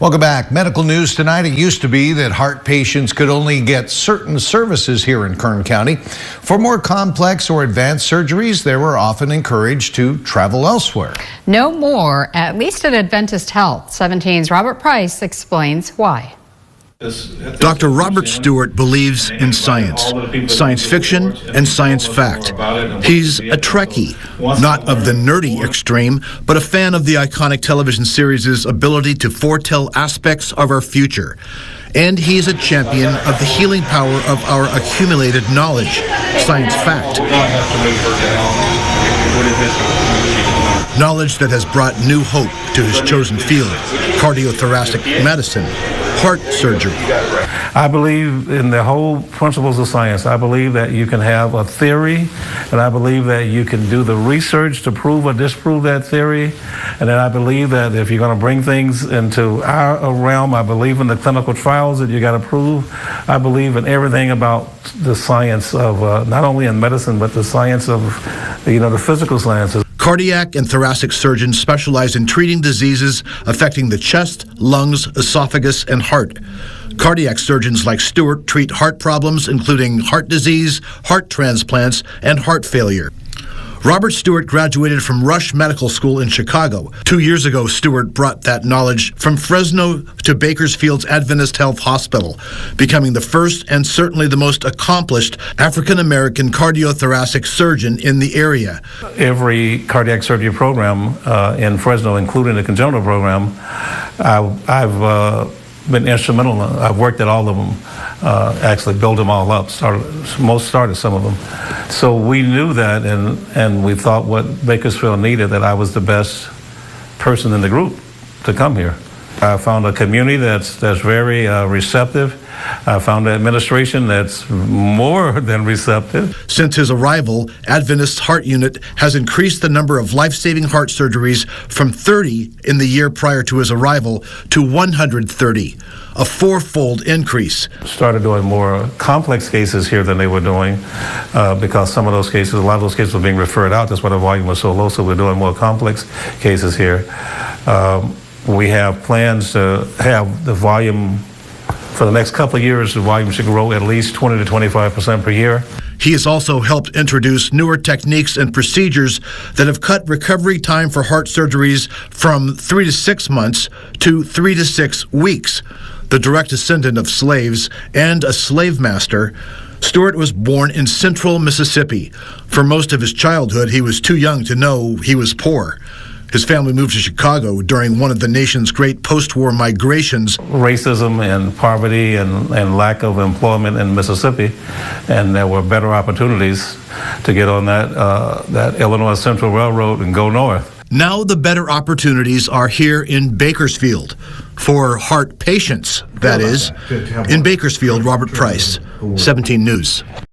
Welcome back. Medical news tonight. It used to be that heart patients could only get certain services here in Kern County. For more complex or advanced surgeries, they were often encouraged to travel elsewhere. No more, at least at Adventist Health. 17's Robert Price explains why. Dr. Robert Stewart believes in science fiction and science fact. He's a Trekkie, not of the nerdy extreme, but a fan of the iconic television series' ability to foretell aspects of our future. And he's a champion of the healing power of our accumulated knowledge, science fact. Knowledge that has brought new hope to his chosen field, cardiothoracic medicine, heart surgery. I believe in the whole principles of science. I believe that you can have a theory, and I believe that you can do the research to prove or disprove that theory. And then I believe that if you're going to bring things into our realm, I believe in the clinical trials that you got to prove. I believe in everything about the science of not only in medicine, but the science of, the physical sciences. Cardiac and thoracic surgeons specialize in treating diseases affecting the chest, lungs, esophagus, and heart. Cardiac surgeons like Stewart treat heart problems including heart disease, heart transplants, and heart failure. Robert Stewart graduated from Rush Medical School in Chicago. 2 years ago, Stewart brought that knowledge from Fresno to Bakersfield's Adventist Health Hospital, becoming the first and certainly the most accomplished African-American cardiothoracic surgeon in the area. Every cardiac surgery program in Fresno, including the congenital program, I've been instrumental. I've worked at all of them, actually built them all up, started some of them. So we knew that, and we thought what Bakersfield needed, that I was the best person in the group to come here. I found a community that's very receptive. I found an administration that's more than receptive. Since his arrival, Adventist's Heart Unit has increased the number of life-saving heart surgeries from 30 in the year prior to his arrival to 130, a fourfold increase. Started doing more complex cases here than they were doing because a lot of those cases were being referred out. That's why the volume was so low, so we're doing more complex cases here. We have plans to have the volume. For the next couple of years, the volume should grow at least 20 to 25% per year. He has also helped introduce newer techniques and procedures that have cut recovery time for heart surgeries from 3 to 6 months to 3 to 6 weeks. The direct descendant of slaves and a slave master, Stewart was born in central Mississippi. For most of his childhood, he was too young to know he was poor. His family moved to Chicago during one of the nation's great post-war migrations. Racism and poverty and lack of employment in Mississippi, and there were better opportunities to get on that Illinois Central Railroad and go north. Now the better opportunities are here in Bakersfield, for heart patients, that is. In Bakersfield, Robert Price, 17 News.